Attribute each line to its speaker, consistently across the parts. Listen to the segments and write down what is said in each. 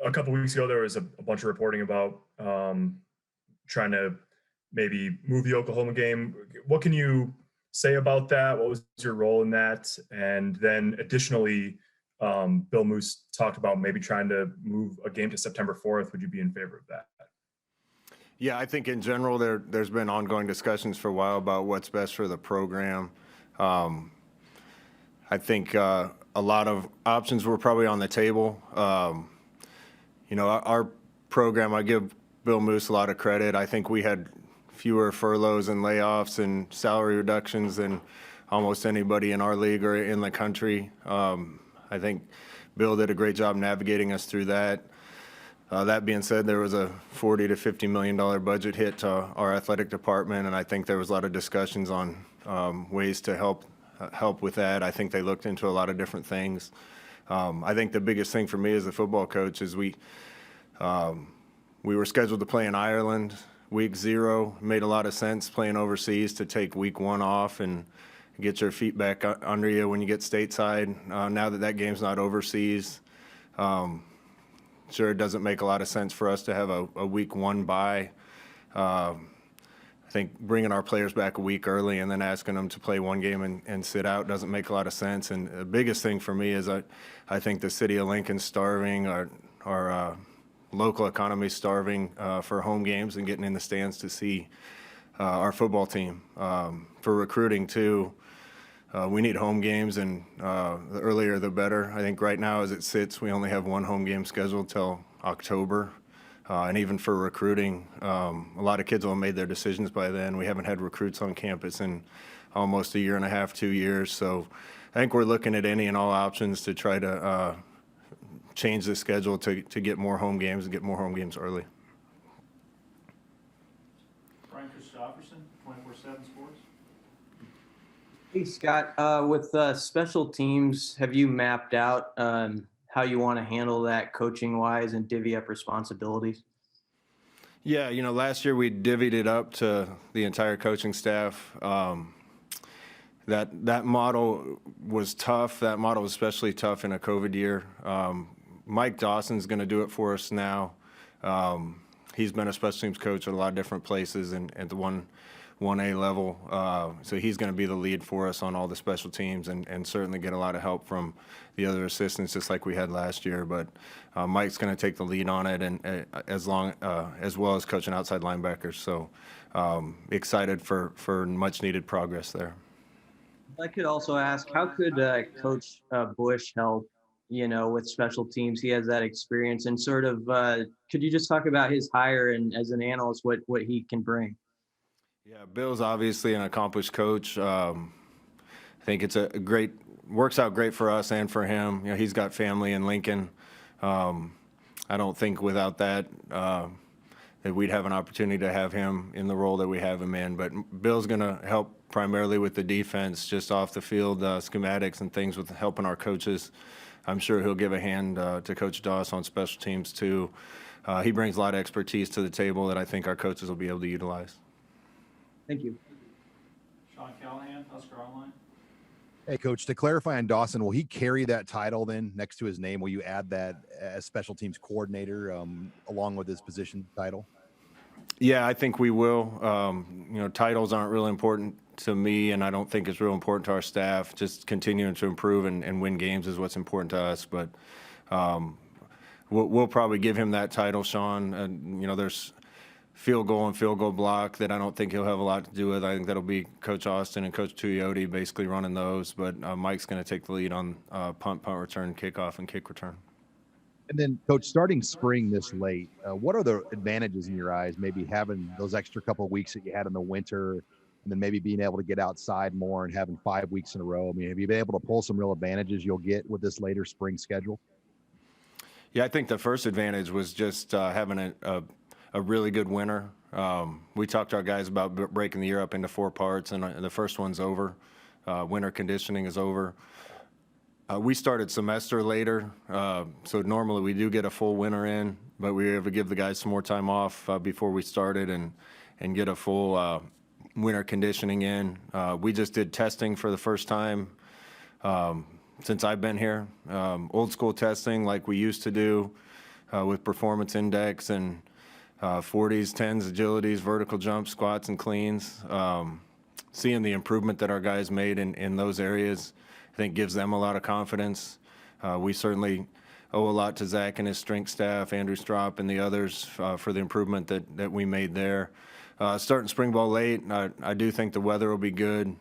Speaker 1: a couple weeks ago, there was a bunch of reporting about trying to maybe move the Oklahoma game. What can you say about that? What was your role in that? And then additionally, Bill Moose talked about maybe trying to move a game to September 4th. Would you be in favor of that?
Speaker 2: Yeah, I think in general there's been ongoing discussions for a while about what's best for the program. I think a lot of options were probably on the table. Our program, I give Bill Moose a lot of credit. I think we had fewer furloughs and layoffs and salary reductions than almost anybody in our league or in the country. I think Bill did a great job navigating us through that. That being said, there was a $40 to $50 million budget hit to our athletic department, and I think there was a lot of discussions on ways to help with that. I think they looked into a lot of different things. I think the biggest thing for me as a football coach is we were scheduled to play in Ireland week 0. It made a lot of sense playing overseas to take week 1 off and get your feet back under you when you get stateside. Now that game's not overseas, sure, it doesn't make a lot of sense for us to have a week 1 bye. I think bringing our players back a week early and then asking them to play one game and sit out doesn't make a lot of sense. And the biggest thing for me is I think the city of Lincoln's starving, our local economy starving for home games and getting in the stands to see our football team. For recruiting too, we need home games, and the earlier the better. I think right now as it sits, we only have 1 home game scheduled till October. And even for recruiting, a lot of kids will have made their decisions by then. We haven't had recruits on campus in almost a year and a half, 2 years. So I think we're looking at any and all options to try to change the schedule to get more home games and get more home games early.
Speaker 3: Christopherson, 24/7 Sports.
Speaker 4: Hey, Scott, with special teams, have you mapped out how you want to handle that coaching-wise and divvy up responsibilities?
Speaker 2: Yeah, last year we divvied it up to the entire coaching staff. That model was tough. That model was especially tough in a COVID year. Mike Dawson's going to do it for us now. He's been a special teams coach at a lot of different places and at the 1A level. So he's going to be the lead for us on all the special teams and certainly get a lot of help from the other assistants, just like we had last year. But Mike's going to take the lead on it, and as well as coaching outside linebackers. So excited for much needed progress there.
Speaker 4: I could also ask, how could Coach Bush help, with special teams? He has that experience, and sort of, could you just talk about his hire and as an analyst, what he can bring?
Speaker 2: Yeah, Bill's obviously an accomplished coach. I think it's works out great for us and for him. He's got family in Lincoln. I don't think without that that we'd have an opportunity to have him in the role that we have him in. But Bill's going to help primarily with the defense, just off the field, schematics and things with helping our coaches. I'm sure he'll give a hand to Coach Doss on special teams too. He brings a lot of expertise to the table that I think our coaches will be able to utilize.
Speaker 4: Thank you.
Speaker 3: Sean Callahan, Husker Online.
Speaker 5: Hey, Coach, to clarify on Dawson, will he carry that title then next to his name? Will you add that as special teams coordinator along with his position title?
Speaker 2: Yeah, I think we will. Titles aren't really important to me, and I don't think it's real important to our staff. Just continuing to improve and win games is what's important to us. But we'll probably give him that title, Sean. There's field goal block that I don't think he'll have a lot to do with. I think that'll be Coach Austin and Coach Tuioti basically running those. But Mike's going to take the lead on punt return, kickoff, and kick return.
Speaker 5: And then, Coach, starting spring this late, what are the advantages in your eyes, maybe having those extra couple of weeks that you had in the winter, and then maybe being able to get outside more and having 5 weeks in a row? I mean, have you been able to pull some real advantages you'll get with this later spring schedule?
Speaker 2: Yeah, I think the first advantage was just having a really good winter. We talked to our guys about breaking the year up into 4 parts, and the first one's over. Winter conditioning is over. We started semester later, so normally we do get a full winter in, but we were able to give the guys some more time off before we started and get a full winter conditioning in. We just did testing for the first time since I've been here. Old school testing like we used to do. with performance index and 40s, 10s, agilities, vertical jumps, squats, and cleans. Seeing the improvement that our guys made in those areas, I think gives them a lot of confidence. We certainly owe a lot to Zach and his strength staff, Andrew Strop and the others for the improvement that we made there. Starting spring ball late, I do think the weather will be good.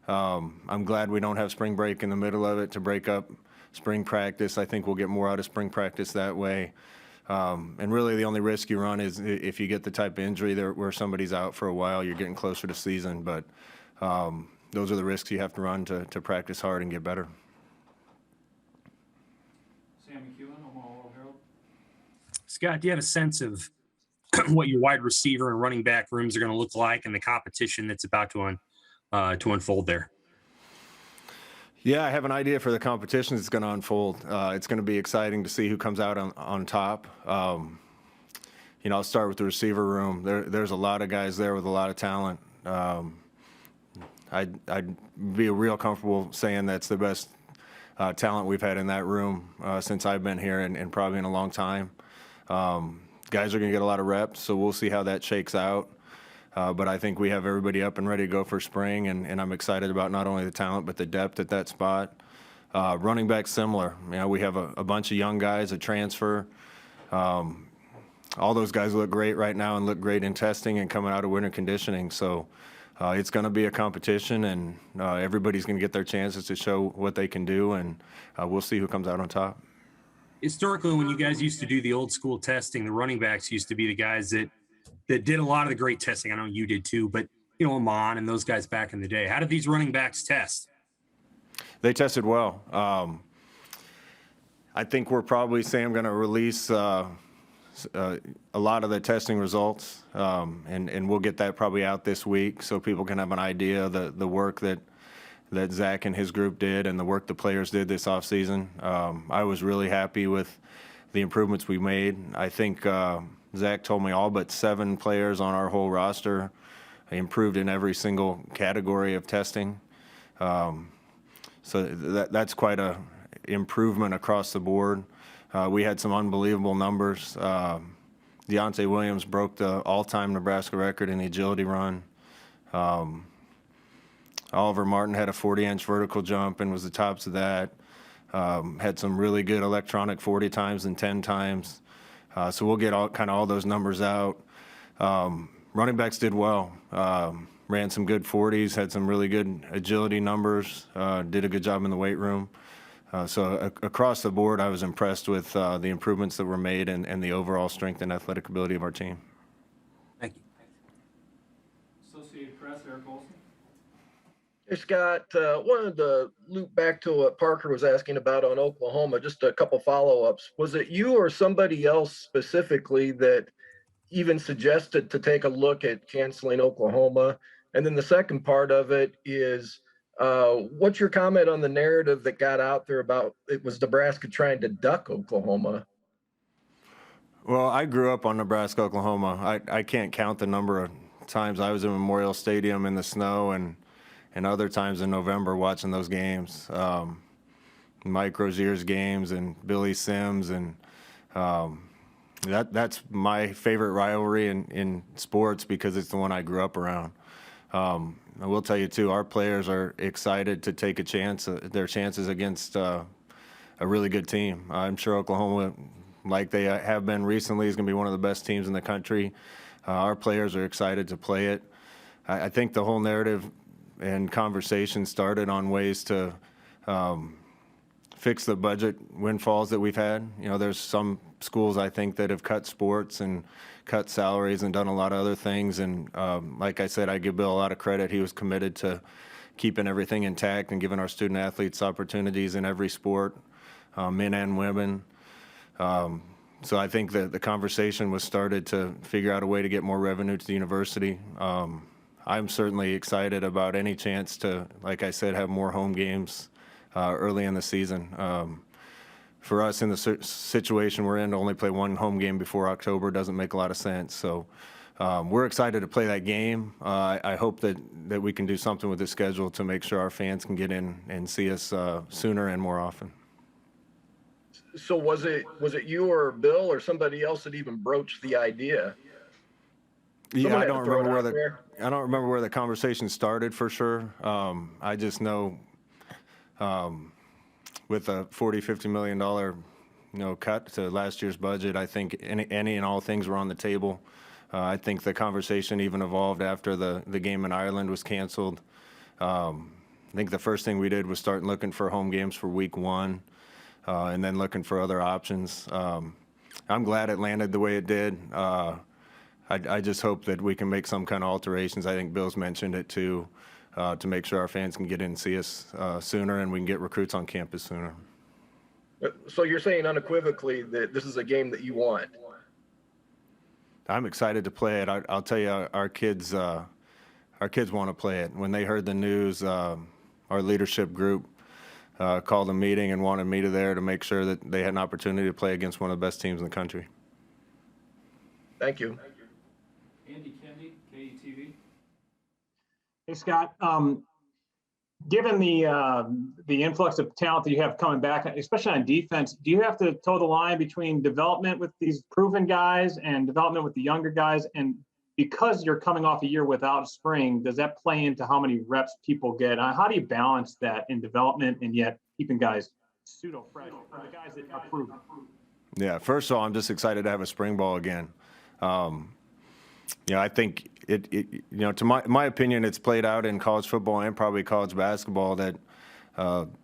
Speaker 2: I'm glad we don't have spring break in the middle of it to break up spring practice. I think we'll get more out of spring practice that way. And really the only risk you run is if you get the type of injury there where somebody's out for a while, you're getting closer to season. But those are the risks you have to run to practice hard and get better.
Speaker 3: Sam McEwen, Omaha World-Herald.
Speaker 6: Scott, do you have a sense of what your wide receiver and running back rooms are going to look like and the competition that's about to unfold there?
Speaker 2: Yeah, I have an idea for the competition that's going to unfold. It's going to be exciting to see who comes out on top. I'll start with the receiver room. There's a lot of guys there with a lot of talent. I'd be real comfortable saying that's the best talent we've had in that room since I've been here and probably in a long time. Guys are going to get a lot of reps, so we'll see how that shakes out. But I think we have everybody up and ready to go for spring, and I'm excited about not only the talent but the depth at that spot. Running back, similar. We have a bunch of young guys, a transfer. All those guys look great right now and look great in testing and coming out of winter conditioning. So it's going to be a competition, and everybody's going to get their chances to show what they can do, and we'll see who comes out on top.
Speaker 6: Historically, when you guys used to do the old school testing, the running backs used to be the guys that did a lot of the great testing. I know you did too, but Amon and those guys back in the day. How did these running backs test?
Speaker 2: They tested well. I think we're probably, Sam, going to release a lot of the testing results, and we'll get that probably out this week so people can have an idea of the work that Zach and his group did and the work the players did this offseason. I was really happy with the improvements we made. I think Zach told me all but 7 players on our whole roster improved in every single category of testing. So that's quite a improvement across the board. We had some unbelievable numbers. Deontay Williams broke the all-time Nebraska record in the agility run. Oliver Martin had a 40-inch vertical jump and was the tops of that. Had some really good electronic 40 times and 10 times. So we'll get all those numbers out. Running backs did well. Ran some good 40s, had some really good agility numbers, did a good job in the weight room. So across the board, I was impressed with the improvements that were made and the overall strength and athletic ability of our team.
Speaker 6: Thank you.
Speaker 3: Associated Press, Eric Olson.
Speaker 7: Hey, Scott, wanted to loop back to what Parker was asking about on Oklahoma, just a couple follow-ups. Was it you or somebody else specifically that even suggested to take a look at canceling Oklahoma? And then the second part of it is, what's your comment on the narrative that got out there about it was Nebraska trying to duck Oklahoma?
Speaker 2: Well, I grew up on Nebraska, Oklahoma. I can't count the number of times I was in Memorial Stadium in the snow and other times in November watching those games. Mike Rozier's games and Billy Sims, and that's my favorite rivalry in sports because it's the one I grew up around. I will tell you too, our players are excited to take their chances against a really good team. I'm sure Oklahoma, like they have been recently, is going to be one of the best teams in the country. Our players are excited to play it. I think the whole narrative and conversation started on ways to fix the budget windfalls that we've had. There's some schools I think that have cut sports and cut salaries and done a lot of other things. And like I said, I give Bill a lot of credit. He was committed to keeping everything intact and giving our student athletes opportunities in every sport, men and women. So I think that the conversation was started to figure out a way to get more revenue to the university. I'm certainly excited about any chance to, like I said, have more home games early in the season. For us in the situation we're in, to only play one home game before October doesn't make a lot of sense. So we're excited to play that game. I hope that we can do something with the schedule to make sure our fans can get in and see us sooner and more often.
Speaker 7: So was it you or Bill or somebody else that even broached the idea?
Speaker 2: Yeah,
Speaker 7: Someone
Speaker 2: I
Speaker 7: had to
Speaker 2: don't
Speaker 7: throw it
Speaker 2: remember
Speaker 7: out there.
Speaker 2: I don't remember where the conversation started for sure. I just know with a $40-50 million cut to last year's budget, I think any and all things were on the table. I think the conversation even evolved after the game in Ireland was canceled. I think the first thing we did was start looking for home games for week 1, and then looking for other options. I'm glad it landed the way it did. I just hope that we can make some kind of alterations. I think Bill's mentioned it too, to make sure our fans can get in and see us sooner, and we can get recruits on campus sooner.
Speaker 7: So you're saying unequivocally that this is a game that you want?
Speaker 2: I'm excited to play it. I'll tell you, our kids want to play it. When they heard the news, our leadership group called a meeting and wanted me there to make sure that they had an opportunity to play against one of the best teams in the country.
Speaker 7: Thank you.
Speaker 3: Andy Kendi, KETV.
Speaker 8: Hey, Scott, given the influx of talent that you have coming back, especially on defense, do you have to toe the line between development with these proven guys and development with the younger guys? And because you're coming off a year without spring, does that play into how many reps people get? How do you balance that in development and yet keeping guys pseudo-fresh, or the guys that are proven?
Speaker 2: Yeah, first of all, I'm just excited to have a spring ball again. I think to my opinion, it's played out in college football and probably college basketball that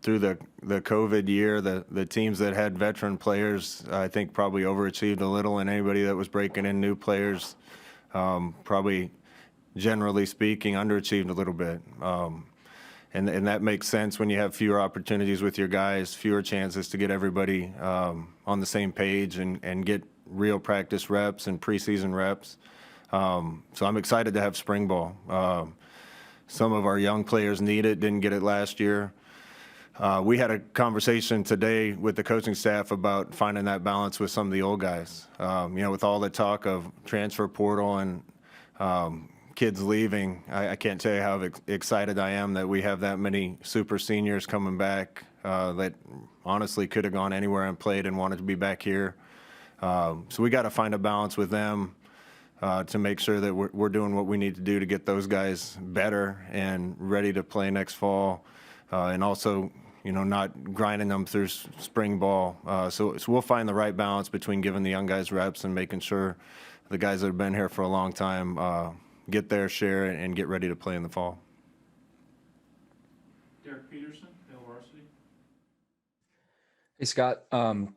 Speaker 2: through the COVID year, the teams that had veteran players, I think probably overachieved a little, and anybody that was breaking in new players, probably generally speaking, underachieved a little bit. And that makes sense when you have fewer opportunities with your guys, fewer chances to get everybody on the same page and get real practice reps and preseason reps. So I'm excited to have spring ball. Some of our young players need it, didn't get it last year. We had a conversation today with the coaching staff about finding that balance with some of the old guys. With all the talk of transfer portal and kids leaving, I can't tell you how excited I am that we have that many super seniors coming back that honestly could have gone anywhere and played and wanted to be back here. So we got to find a balance with them to make sure that we're doing what we need to do to get those guys better and ready to play next fall, and also not grinding them through spring ball. So we'll find the right balance between giving the young guys reps and making sure the guys that have been here for a long time get their share and get ready to play in the fall.
Speaker 3: Derek Peterson, Hill Varsity.
Speaker 9: Hey, Scott,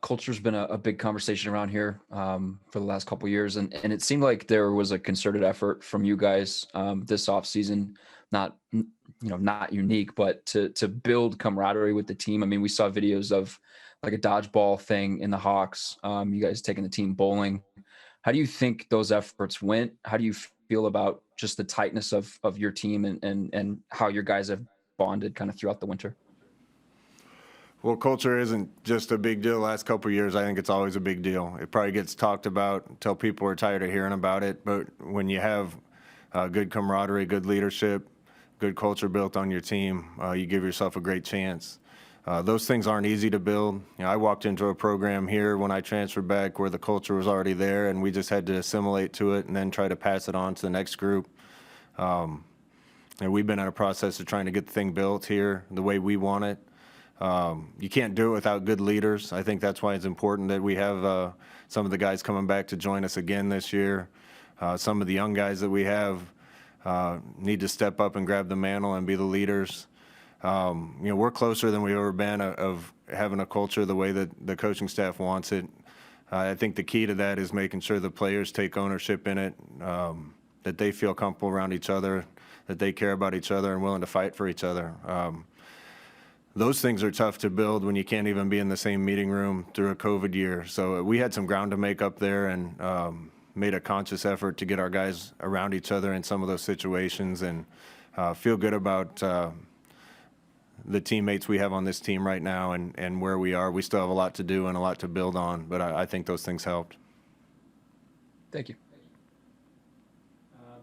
Speaker 9: culture's been a big conversation around here for the last couple of years, and it seemed like there was a concerted effort from you guys this offseason, not unique, but to build camaraderie with the team. I mean, we saw videos of like a dodgeball thing in the Hawks, you guys taking the team bowling. How do you think those efforts went? How do you feel about just the tightness of your team and how your guys have bonded kind of throughout the winter?
Speaker 2: Well, culture isn't just a big deal the last couple of years. I think it's always a big deal. It probably gets talked about until people are tired of hearing about it. But when you have good camaraderie, good leadership, good culture built on your team, you give yourself a great chance. Those things aren't easy to build. I walked into a program here when I transferred back where the culture was already there, and we just had to assimilate to it and then try to pass it on to the next group. And we've been in a process of trying to get the thing built here the way we want it. You can't do it without good leaders. I think that's why it's important that we have some of the guys coming back to join us again this year. Some of the young guys that we have need to step up and grab the mantle and be the leaders. We're closer than we've ever been of having a culture the way that the coaching staff wants it. I think the key to that is making sure the players take ownership in it, that they feel comfortable around each other, that they care about each other and willing to fight for each other. Those things are tough to build when you can't even be in the same meeting room through a COVID year. So we had some ground to make up there and made a conscious effort to get our guys around each other in some of those situations and feel good about the teammates we have on this team right now and where we are. We still have a lot to do and a lot to build on, but I think those things helped.
Speaker 9: Thank you.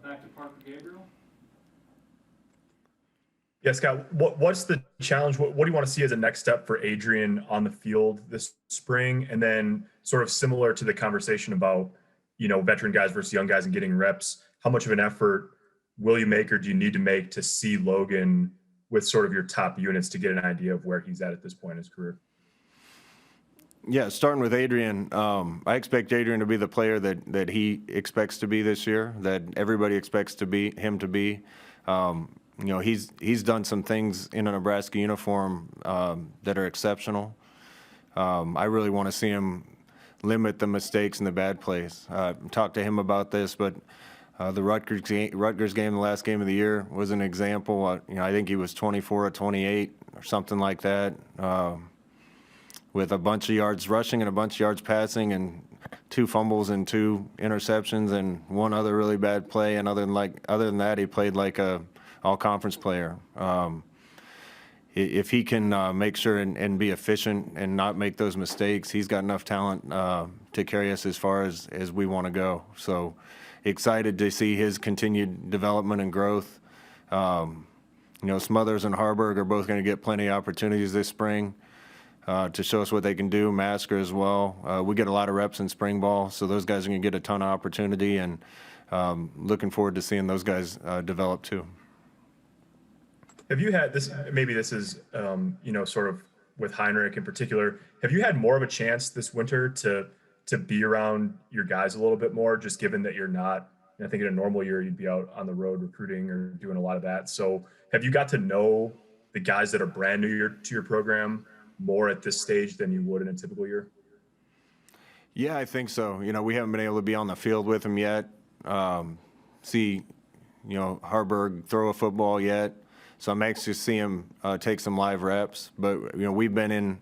Speaker 3: Back to Parker Gabriel.
Speaker 1: Yeah, Scott, what's the challenge? What do you want to see as a next step for Adrian on the field this spring? And then sort of similar to the conversation about, veteran guys versus young guys and getting reps, how much of an effort will you make or do you need to make to see Logan with sort of your top units to get an idea of where he's at this point in his career?
Speaker 2: Yeah, starting with Adrian, I expect Adrian to be the player that he expects to be this year, that everybody expects him to be. He's done some things in a Nebraska uniform that are exceptional. I really want to see him limit the mistakes and the bad plays. Talked to him about this, but the Rutgers game, the last game of the year, was an example. I think he was 24 of 28 or something like that, with a bunch of yards rushing and a bunch of yards passing and 2 fumbles and 2 interceptions and one other really bad play. And other than that, he played like a all-conference player. If he can make sure and be efficient and not make those mistakes, he's got enough talent to carry us as far as we want to go. So excited to see his continued development and growth. Smothers and Harburg are both going to get plenty of opportunities this spring to show us what they can do. Masker as well. We get a lot of reps in spring ball, so those guys are going to get a ton of opportunity, and looking forward to seeing those guys develop too.
Speaker 1: Have you had this, maybe this is, sort of with Heinrich in particular, have you had more of a chance this winter to be around your guys a little bit more, just given that you're not, I think in a normal year, you'd be out on the road recruiting or doing a lot of that. So have you got to know the guys that are brand new to your program more at this stage than you would in a typical year?
Speaker 2: Yeah, I think so. We haven't been able to be on the field with them yet, see, Harburg throw a football yet. So I'm anxious to see him take some live reps. But, we've been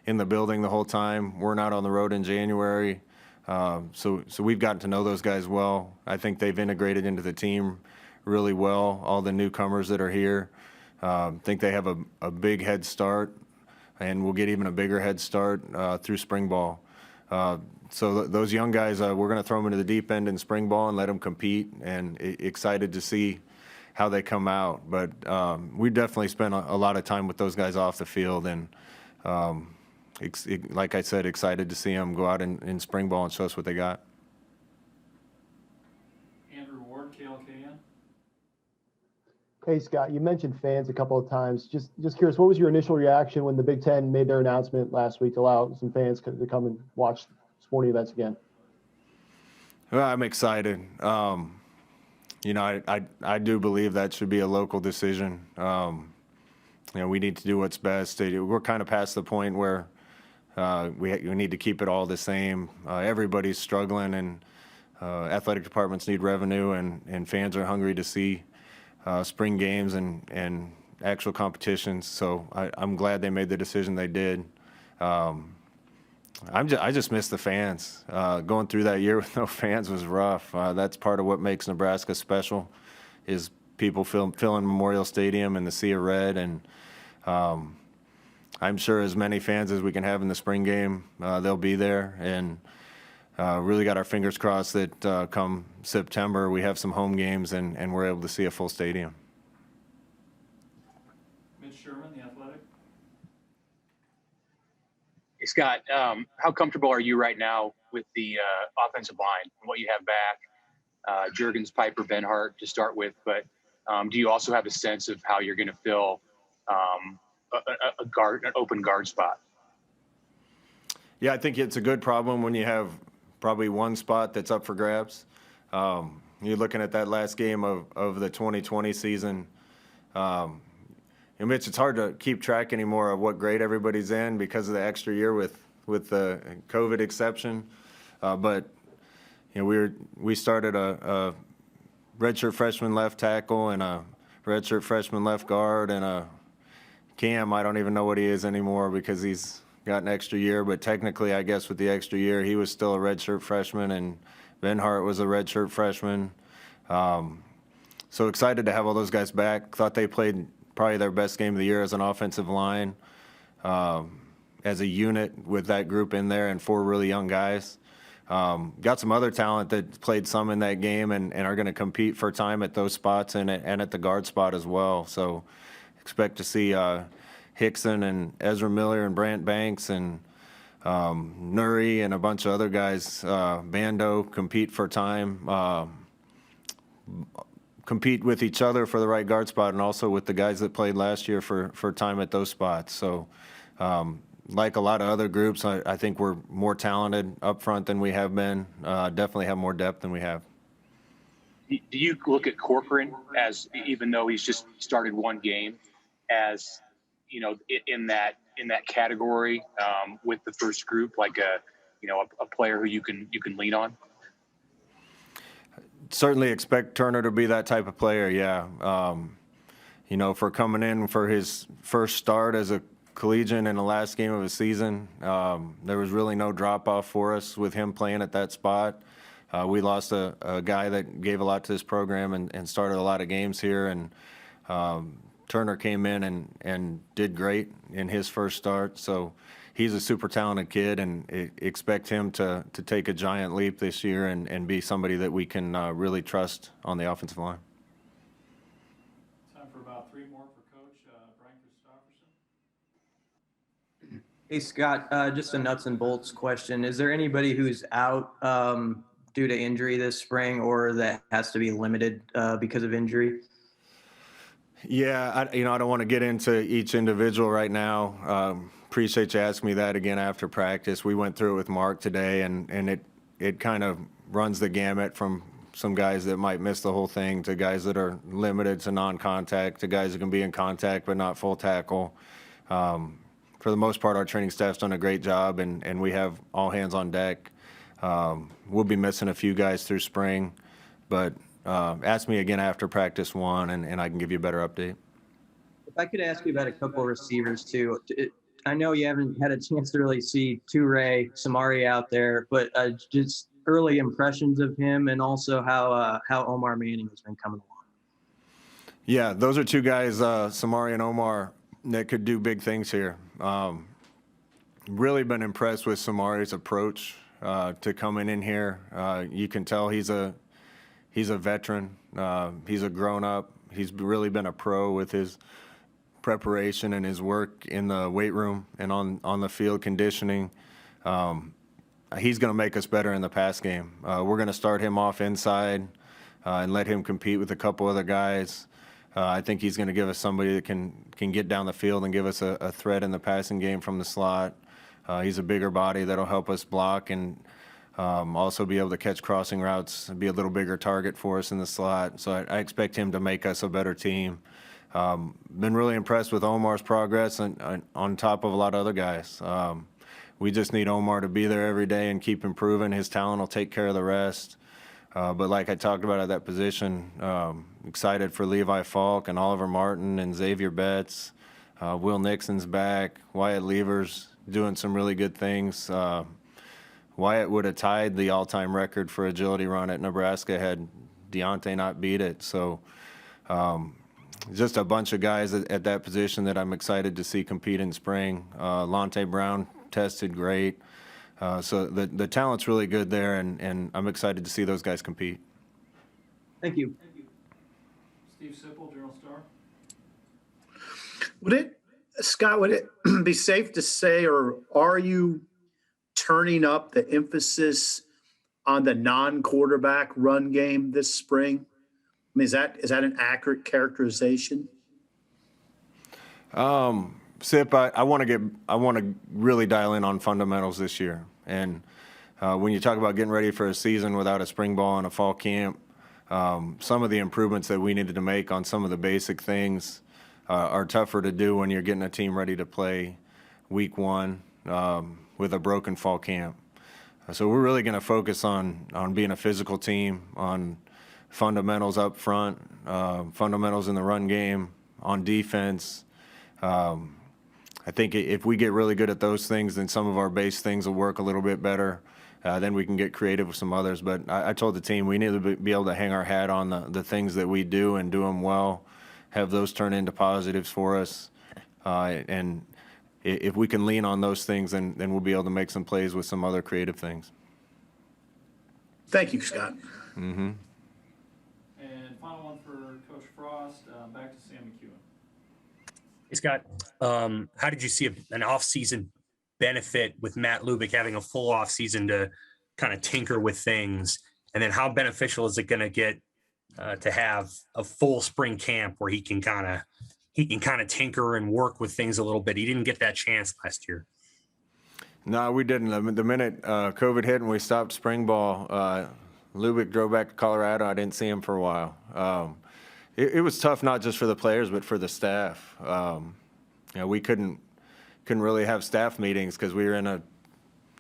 Speaker 2: in the building the whole time. We're not on the road in January. So we've gotten to know those guys well. I think they've integrated into the team really well, all the newcomers that are here. I think they have a big head start, and we'll get even a bigger head start through spring ball. So those young guys, we're going to throw them into the deep end in spring ball and let them compete, and excited to see how they come out. But we definitely spent a lot of time with those guys off the field, and like I said, excited to see them go out in spring ball and show us what they got.
Speaker 3: Andrew Ward, KLKN.
Speaker 10: Hey, Scott, you mentioned fans a couple of times. Just curious, what was your initial reaction when the Big Ten made their announcement last week to allow some fans to come and watch sporting events again?
Speaker 2: Well, I'm excited. I do believe that should be a local decision. We need to do what's best. We're kind of past the point where we need to keep it all the same. Everybody's struggling, and athletic departments need revenue, and fans are hungry to see spring games and actual competitions. So I'm glad they made the decision they did. I just miss the fans. Going through that year with no fans was rough. That's part of what makes Nebraska special, is people filling Memorial Stadium and the sea of red. And I'm sure as many fans as we can have in the spring game, they'll be there. And really got our fingers crossed that come September we have some home games and we're able to see a full stadium.
Speaker 3: Mitch Sherman, The Athletic.
Speaker 11: Hey, Scott, how comfortable are you right now with the offensive line and what you have back? Juergens, Piper, Benhart to start with, but do you also have a sense of how you're going to fill an open guard spot?
Speaker 2: Yeah, I think it's a good problem when you have probably one spot that's up for grabs. You're looking at that last game of the 2020 season. Mitch, it's hard to keep track anymore of what grade everybody's in because of the extra year with the COVID exception. But we started a redshirt freshman left tackle and a redshirt freshman left guard and a Cam. I don't even know what he is anymore because he's got an extra year. But technically, I guess with the extra year, he was still a redshirt freshman, and Benhart was a redshirt freshman. So excited to have all those guys back. Thought they played probably their best game of the year as an offensive line, as a unit with that group in there and 4 really young guys. Got some other talent that played some in that game and are going to compete for time at those spots and at the guard spot as well. So expect to see Hickson and Ezra Miller and Brant Banks and Nuri and a bunch of other guys, Bando, compete for time, compete with each other for the right guard spot, and also with the guys that played last year for time at those spots. So like a lot of other groups, I think we're more talented up front than we have been, definitely have more depth than we have.
Speaker 11: Do you look at Corcoran as, even though he's just started one game, as, you know, in that category with the first group, like a player who you can lean on?
Speaker 2: Certainly expect Turner to be that type of player, yeah. You know, for coming in for his first start as a collegiate in the last game of the season, there was really no drop-off for us with him playing at that spot. We lost a guy that gave a lot to this program and started a lot of games here, and Turner came in and did great in his first start. So he's a super talented kid, and expect him to take a giant leap this year and be somebody that we can really trust on the offensive line.
Speaker 3: Time for about 3 more for Coach Brian Christopherson.
Speaker 4: Hey, Scott, just a nuts and bolts question. Is there anybody who's out due to injury this spring, or that has to be limited because of injury?
Speaker 2: Yeah, I don't want to get into each individual right now. Appreciate you asking me that again after practice. We went through it with Mark today, and it kind of runs the gamut from some guys that might miss the whole thing to guys that are limited to non-contact to guys that can be in contact but not full tackle. For the most part, our training staff's done a great job, and we have all hands on deck. We'll be missing a few guys through spring, but ask me again after practice 1, and I can give you a better update.
Speaker 4: If I could ask you about a couple of receivers too. I know you haven't had a chance to really see Toure, Samari out there, but just early impressions of him, and also how Omar Manning has been coming along.
Speaker 2: Yeah, those are 2 guys, Samari and Omar, that could do big things here. Really been impressed with Samari's approach to coming in here. You can tell he's a veteran. He's a grown-up. He's really been a pro with his preparation and his work in the weight room and on the field conditioning. He's going to make us better in the pass game. We're going to start him off inside and let him compete with a couple other guys. I think he's going to give us somebody that can get down the field and give us a threat in the passing game from the slot. He's a bigger body that'll help us block and also be able to catch crossing routes and be a little bigger target for us in the slot. So I expect him to make us a better team. Been really impressed with Omar's progress on top of a lot of other guys. We just need Omar to be there every day and keep improving. His talent will take care of the rest. But like I talked about at that position, excited for Levi Falk and Oliver Martin and Xavier Betts. Will Nixon's back. Wyatt Lever's doing some really good things. Wyatt would have tied the all-time record for agility run at Nebraska had Deontay not beat it. So just a bunch of guys at that position that I'm excited to see compete in spring. Lonte Brown tested great. So the talent's really good there, and I'm excited to see those guys compete.
Speaker 4: Thank you.
Speaker 3: Steve Sipple, Journal Star.
Speaker 12: Scott, would it be safe to say, or are you turning up the emphasis on the non-quarterback run game this spring? I mean, is that an accurate characterization?
Speaker 2: Sip, I want to really dial in on fundamentals this year. And when you talk about getting ready for a season without a spring ball and a fall camp, some of the improvements that we needed to make on some of the basic things are tougher to do when you're getting a team ready to play week 1 with a broken fall camp. So we're really going to focus on being a physical team, on fundamentals up front, fundamentals in the run game, on defense. I think if we get really good at those things, then some of our base things will work a little bit better. Then we can get creative with some others. But I told the team we need to be able to hang our hat on the things that we do and do them well, have those turn into positives for us. And if we can lean on those things, then we'll be able to make some plays with some other creative things.
Speaker 12: Thank you, Scott.
Speaker 2: Mm-hmm.
Speaker 3: And final one for Coach Frost, back to Sam McEwen.
Speaker 6: Scott, how did you see an off-season benefit with Matt Lubick having a full off-season to kind of tinker with things? And then how beneficial is it going to get to have a full spring camp where he can kind of tinker and work with things a little bit? He didn't get that chance last year.
Speaker 2: No, we didn't. The minute COVID hit and we stopped spring ball, Lubick drove back to Colorado. I didn't see him for a while. It was tough, not just for the players, but for the staff. We couldn't really have staff meetings because we were in a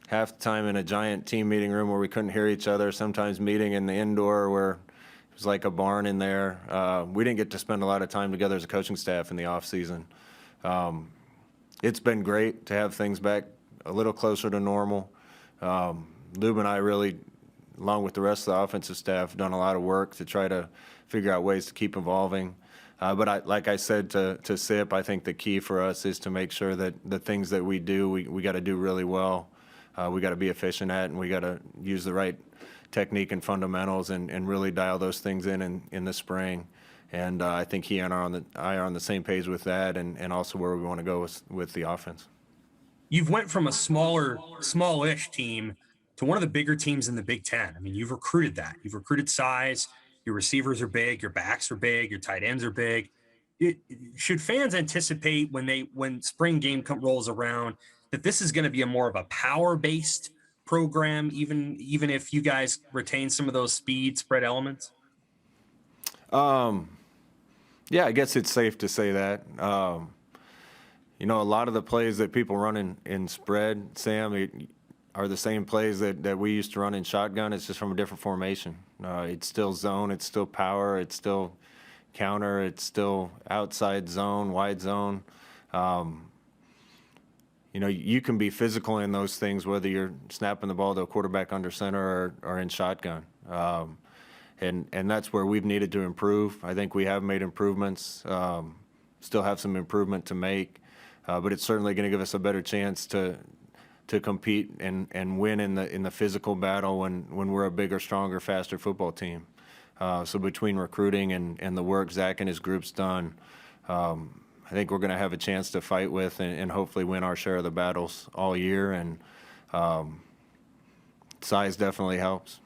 Speaker 2: half the time in a giant team meeting room where we couldn't hear each other, sometimes meeting in the indoor where it was like a barn in there. We didn't get to spend a lot of time together as a coaching staff in the off season. It's been great to have things back a little closer to normal. Lube and I really, along with the rest of the offensive staff, done a lot of work to try to figure out ways to keep evolving. But like I said to Sip, I think the key for us is to make sure that the things that we do, we got to do really well. We got to be efficient at, and we got to use the right technique and fundamentals and really dial those things in the spring. And I think he and I are on the same page with that, and also where we want to go with the offense.
Speaker 6: You've went from a smallish team to one of the bigger teams in the Big Ten. I mean, you've recruited that. You've recruited size. Your receivers are big. Your backs are big. Your tight ends are big. Should fans anticipate when spring game rolls around that this is going to be a more of a power-based program, even if you guys retain some of those speed spread elements?
Speaker 2: Yeah, I guess it's safe to say that. A lot of the plays that people run in spread, Sam, are the same plays that we used to run in shotgun. It's just from a different formation. It's still zone, it's still power, it's still counter, it's still outside zone, wide zone. You can be physical in those things, whether you're snapping the ball to a quarterback under center or in shotgun. And that's where we've needed to improve. I think we have made improvements, still have some improvement to make, but it's certainly going to give us a better chance to compete and win in the physical battle when we're a bigger, stronger, faster football team. So between recruiting and the work Zach and his group's done, I think we're going to have a chance to fight with and hopefully win our share of the battles all year. And size definitely helps.